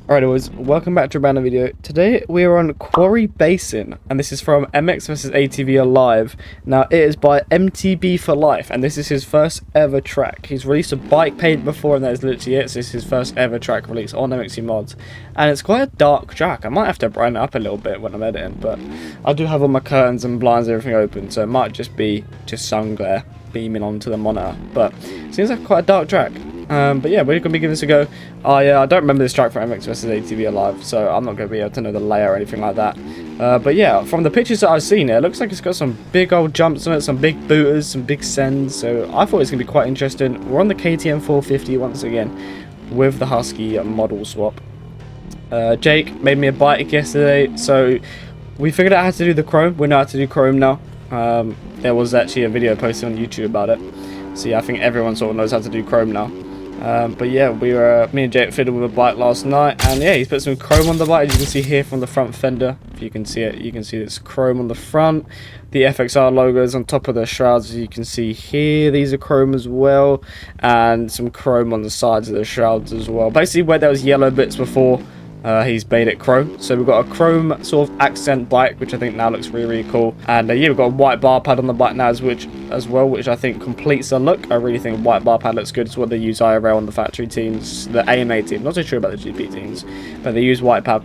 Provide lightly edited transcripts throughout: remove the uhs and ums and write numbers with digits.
Alright boys, welcome back to a brand new video. Today we are on Quarry Basin, and this is from MX vs ATV Alive. Now it is by MTB for Life, and this is his first ever track. He's released a bike page before, and that is literally it. So this is his first ever track release on MXC Mods, and it's quite a dark track. I might have to brighten it up a little bit when I'm editing, but I do have all my curtains and blinds and everything open, so it might just be sun glare beaming onto the monitor, but it seems like quite a dark track. But yeah, we're going to be giving this a go. I don't remember this track for MX vs ATV Alive, so I'm not going to be able to know the layout or anything like that. But yeah, from the pictures that I've seen, it looks like it's got some big old jumps on it, some big booters, some big sends, so I thought it was going to be quite interesting. We're on the KTM 450 once again, with the Husky model swap. Jake made me a bike yesterday, so we figured out how to do the chrome. We know how to do chrome now. There was actually a video posted on YouTube about it, so yeah, I think everyone sort of knows how to do chrome now. But yeah, me and Jake fiddled with a bike last night, and yeah, he's put some chrome on the bike, as you can see here from the front fender. If you can see it, you can see this chrome on the front. The FXR logos on top of the shrouds, as you can see here, these are chrome as well, and some chrome on the sides of the shrouds as well. Basically, where there was yellow bits before, he's made it chrome. So we've got a chrome sort of accent bike, which I think now looks really cool. And yeah, we've got a white bar pad on the bike now as well, which I think completes the look. I really think white bar pad looks good. It's what they use IRL on the factory teams, the AMA team. Not so sure about the GP teams, but they use white bar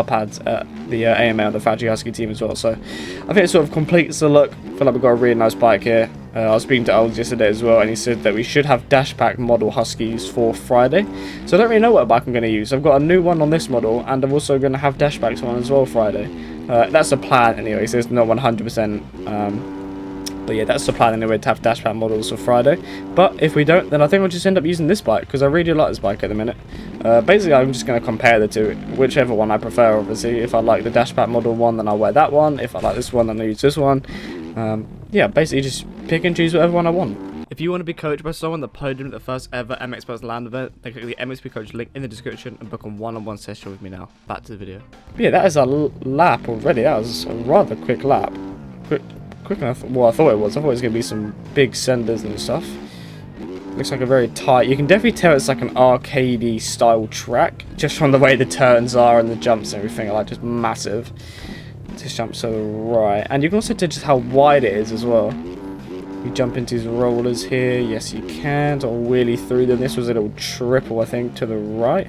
pads at the AMA on the factory Husky team as well. So I think it sort of completes the look. I feel like we've got a really nice bike here. I was speaking to Olds yesterday as well, and he said that we should have dash pack model Huskies for Friday. So I don't really know what bike I'm going to use. I've got a new one on this model, and I'm also going to have dash packs on as well Friday. That's the plan anyway, so it's not 100%. But yeah, that's the plan anyway, to have dash pack models for Friday. But if we don't, then I think we'll just end up using this bike, because I really like this bike at the minute. Basically, I'm just going to compare the two, whichever one I prefer, obviously. If I like the dash pack model one, then I'll wear that one. If I like this one, then I'll use this one. Yeah, basically just pick and choose whatever one I want. If you want to be coached by someone that podiumed at the first ever MX Plus LAN event, then click the MXP Coach link in the description and book a one-on-one session with me now. Back to the video. But yeah, that is a lap already. That was a rather quick lap. Quicker than I thought it was. I thought it was going to be some big senders and stuff. Looks like a very tight. You can definitely tell it's like an arcadey style track, just from the way the turns are and the jumps and everything are like just massive. This jumps to the right, and you can also tell just how wide it is as well. You jump into these rollers here. Yes, you can. Or wheelie through them. This was a little triple, I think, to the right.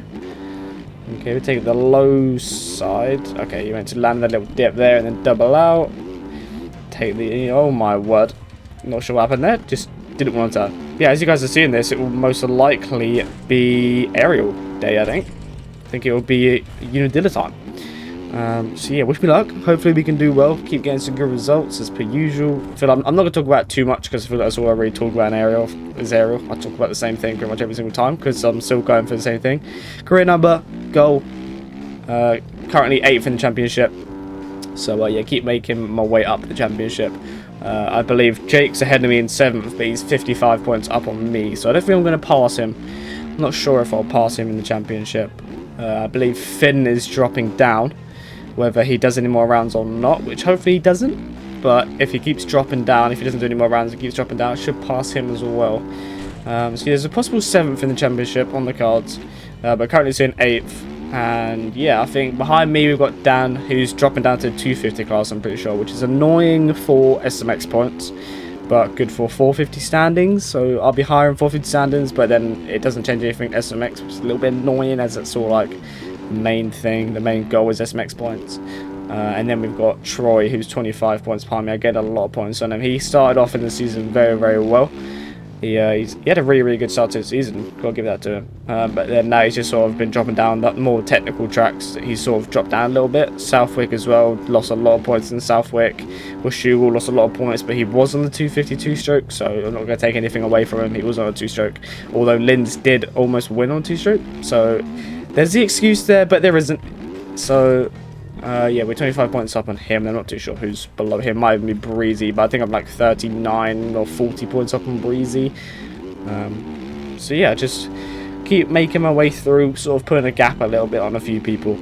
Okay, we take the low side. Okay, you meant to land that little dip there and then double out. Take the... Oh my word. Not sure what happened there. Just didn't want to. Yeah, as you guys are seeing this, it will most likely be aerial day, I think. I think it will be Unadilla time. So yeah, wish me luck. Hopefully we can do well, keep getting some good results as per usual. I feel I'm not going to talk about it too much, because I feel like that's all I really talk about in aerial. I talk about the same thing pretty much every single time, because I'm still going for the same thing. Career number, goal, currently 8th in the championship. So yeah, keep making my way up the championship. I believe Jake's ahead of me in 7th, but he's 55 points up on me, so I don't think I'm going to pass him. I'm not sure if I'll pass him in the championship. I believe Finn is dropping down, whether he does any more rounds or not, which hopefully he doesn't. But if he keeps dropping down, if he doesn't do any more rounds and keeps dropping down, I should pass him as well. So there's a possible 7th in the championship on the cards, but currently it's in 8th. And yeah, I think behind me we've got Dan, who's dropping down to 250 class, I'm pretty sure, which is annoying for SMX points, but good for 450 standings. So I'll be higher in 450 standings, but then it doesn't change anything SMX, which is a little bit annoying, as it's sort of like the main thing. The main goal is SMX points. And then we've got Troy, who's 25 points behind me. I get a lot of points on him. He started off in the season very well. He had a really good start to the season, gotta give that to him. But then now he's just sort of been dropping down that more technical tracks. He's sort of dropped down a little bit. Southwick as well, lost a lot of points in Southwick. Washougal lost a lot of points, but he was on the 252 stroke, so I'm not going to take anything away from him. He was on a 2-stroke, although Linz did almost win on 2-stroke. So there's the excuse there, but there isn't. So yeah, we're 25 points up on him. I'm not too sure who's below him. Might even be Breezy, but I think I'm like 39 or 40 points up on Breezy. So yeah, just keep making my way through, sort of putting a gap a little bit on a few people.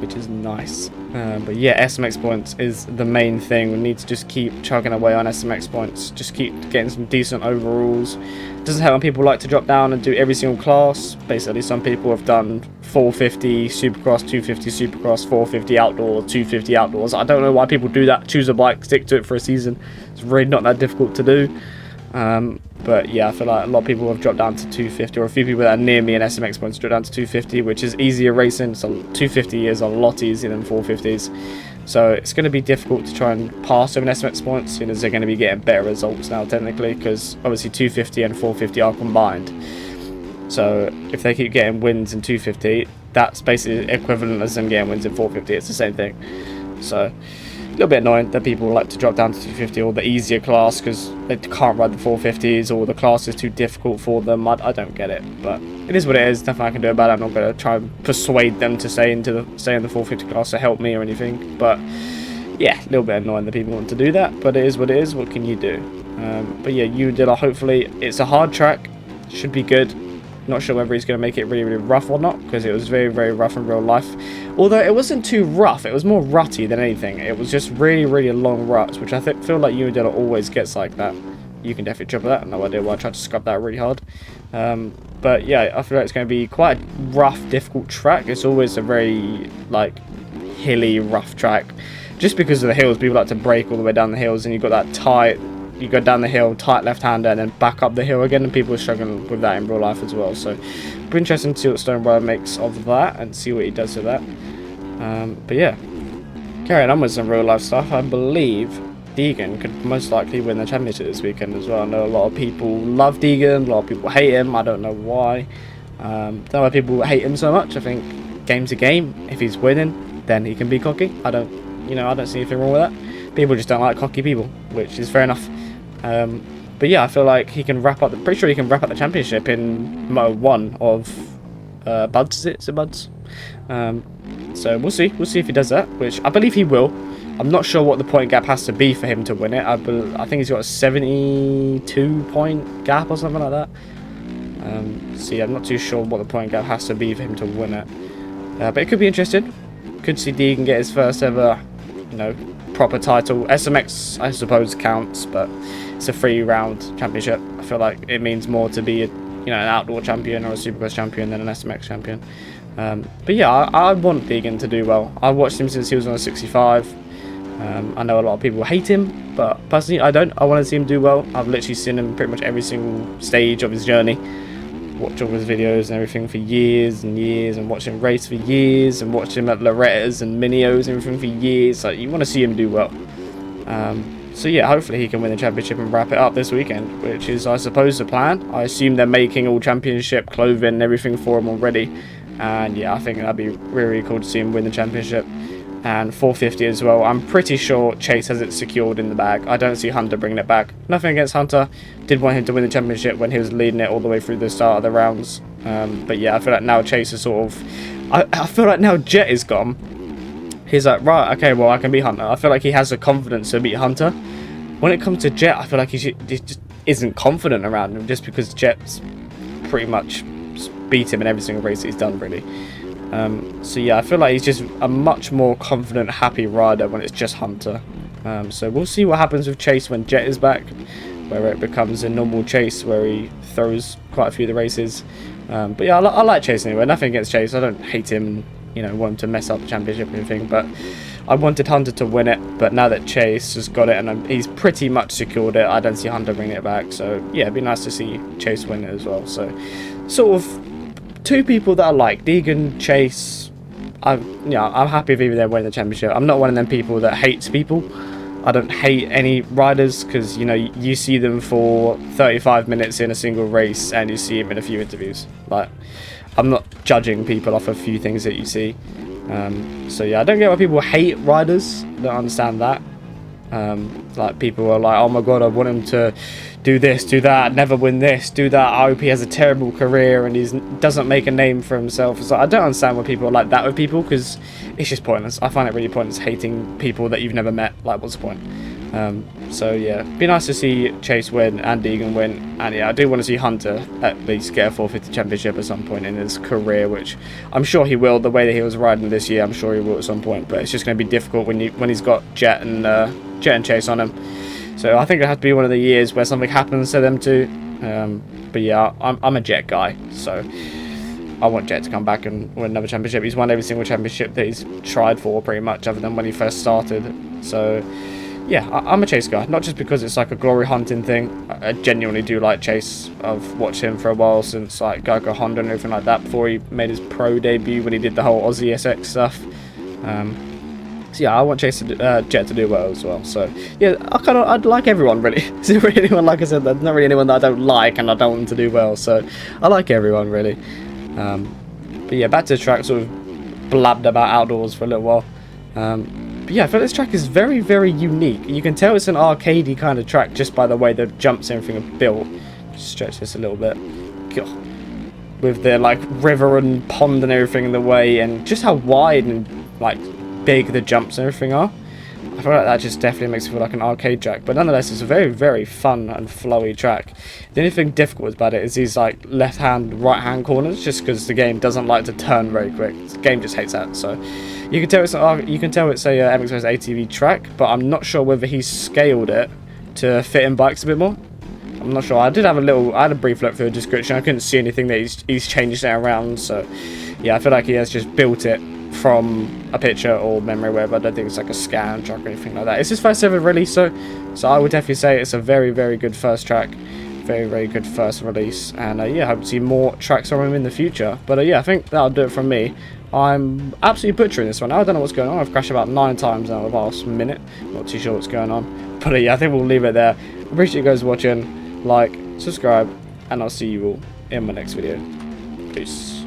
which is nice. But yeah, SMX points is the main thing. We need to just keep chugging away on SMX points, just keep getting some decent overalls. Doesn't help when people like to drop down and do every single class. Basically, some people have done 450 Supercross, 250 Supercross, 450 outdoors, 250 outdoors. I don't know why people do that. Choose a bike, stick to it for a season. It's really not that difficult to do. But yeah, I feel like a lot of people have dropped down to 250, or a few people that are near me in SMX points dropped down to 250, which is easier racing. So 250 is a lot easier than 450s. So it's going to be difficult to try and pass them in SMX points, as they're going to be getting better results now technically, because obviously 250 and 450 are combined. So if they keep getting wins in 250, that's basically equivalent as them getting wins in 450. It's the same thing. So a little bit annoying that people like to drop down to 250 or the easier class because they can't ride the 450s, or the class is too difficult for them. I don't get it, but it is what it is. Nothing I can do about it. I'm not going to try and persuade them to stay in the 450 class to help me or anything. But yeah, a little bit annoying that people want to do that, but it is what it is. What can you do? But yeah, Unadilla, hopefully it's a hard track, should be good. Not sure whether he's going to make it really, really rough or not, because it was very, very rough in real life. Although it wasn't too rough, it was more rutty than anything. It was just really, really long ruts, which I feel like Unadilla always gets like that. You can definitely triple that. No idea why I tried to scrub that really hard. But yeah, I feel like it's going to be quite a rough, difficult track. It's always a very like hilly, rough track, just because of the hills. People like to brake all the way down the hills, and you've got that tight. You go down the hill, tight left-hander, and then back up the hill again, and people are struggling with that in real life as well. So, it'll be interesting to see what Stonebrower makes of that, and see what he does with that. But yeah, carrying on with some real-life stuff, I believe Deegan could most likely win the championship this weekend as well. I know a lot of people love Deegan, a lot of people hate him. I don't know why. Don't know why people hate him so much. I think game's a game. If he's winning, then he can be cocky. I don't see anything wrong with that. People just don't like cocky people, which is fair enough. But yeah, I feel like he can wrap up. Pretty sure he can wrap up the championship in Moto 1 of Buds. Is it Buds? So we'll see. We'll see if he does that, which I believe he will. I'm not sure what the point gap has to be for him to win it. I think he's got a 72 point gap or something like that. So yeah, I'm not too sure what the point gap has to be for him to win it. But it could be interesting. Could see Deegan get his first ever, proper title. SMX, I suppose, counts, but it's a 3-round championship. I feel like it means more to be an outdoor champion or a Supercross champion than an SMX champion. But yeah, I want Deegan to do well. I've watched him since he was on a 65. I know a lot of people hate him, but personally I don't. I want to see him do well. I've literally seen him pretty much every single stage of his journey. Watch all his videos and everything for years and years, and watch him race for years, and watch him at Loretta's and Minios and everything for years. Like, you want to see him do well. So yeah, hopefully he can win the championship and wrap it up this weekend, which is, I suppose, the plan. I assume they're making all championship clothing and everything for him already, and yeah, I think that'd be really, really cool to see him win the championship. And 450 as well. I'm pretty sure Chase has it secured in the bag. I don't see Hunter bringing it back. Nothing against Hunter. Did want him to win the championship when he was leading it all the way through the start of the rounds. But yeah, I feel like now Chase is sort of... I feel like now Jet is gone. He's like, right, okay, well, I can beat Hunter. I feel like he has the confidence to beat Hunter. When it comes to Jet, I feel like he just isn't confident around him, just because Jet's pretty much beat him in every single race he's done, really. So yeah, I feel like he's just a much more confident, happy rider when it's just Hunter. So we'll see what happens with Chase when Jet is back, where it becomes a normal Chase where he throws quite a few of the races. But yeah, I like Chase anyway. Nothing against Chase. I don't hate him, want him to mess up the championship or anything. But I wanted Hunter to win it. But now that Chase has got it and he's pretty much secured it, I don't see Hunter bringing it back. So yeah, it'd be nice to see Chase win it as well. So sort of two people that I like, Deegan, Chase. I'm happy with either them winning the championship. I'm not one of them people that hates people. I don't hate any riders, because you see them for 35 minutes in a single race and you see them in a few interviews. Like, I'm not judging people off a few things that you see. So yeah, I don't get why people hate riders. I don't understand that. Like, people are like, oh my god, I want him to do this, do that, never win this, do that. I hope he has a terrible career and he doesn't make a name for himself. It's like, I don't understand why people are like that with people, because it's just pointless. I find it really pointless hating people that you've never met. Like, what's the point? So yeah, be nice to see Chase win and Deegan win, and yeah, I do want to see Hunter at least get a 450 championship at some point in his career, which I'm sure he will. The way that he was riding this year, I'm sure he will at some point. But it's just going to be difficult when he's got Jet and Chase on him. So I think it has to be one of the years where something happens to them two. But yeah, I'm a Jet guy, so I want Jet to come back and win another championship. He's won every single championship that he's tried for, pretty much, other than when he first started. So yeah, I'm a Chase guy, not just because it's like a glory hunting thing. I genuinely do like Chase. I've watched him for a while, since like Geico Honda and everything like that, before he made his pro debut when he did the whole Aussie SX stuff. So yeah, I want Chase to Jet to do well as well. So yeah, I'd like everyone really. Is there really anyone, like I said, there's not really anyone that I don't like and I don't want them to do well. So I like everyone really. But yeah, back to the track. Sort of blabbed about outdoors for a little while. But yeah, I feel this track is very, very unique. You can tell it's an arcadey kind of track just by the way the jumps and everything are built. Just stretch this a little bit. God. With the like river and pond and everything in the way, and just how wide and like big the jumps and everything are. I feel like that just definitely makes it feel like an arcade track, but nonetheless it's a very, very fun and flowy track. The only thing difficult about it is these like left hand, right hand corners, just because the game doesn't like to turn very quick. The game just hates that. So you can tell it's a MX vs ATV track, but I'm not sure whether he's scaled it to fit in bikes a bit more. I'm not sure. I had a brief look through the description. I couldn't see anything that he's changed it around. So yeah, I feel like he has just built it from a picture or memory, wherever. I don't think it's like a scan track or anything like that. It's his first ever release, so I would definitely say it's a very, very good first track, very, very good first release, and yeah, hope to see more tracks from him in the future. But yeah, I think that'll do it from me. I'm absolutely butchering this one. I don't know what's going on. I've crashed about 9 times now in the last minute. Not too sure what's going on, but yeah, I think we'll leave it there. Appreciate you guys watching. Like, subscribe, and I'll see you all in my next video. Peace.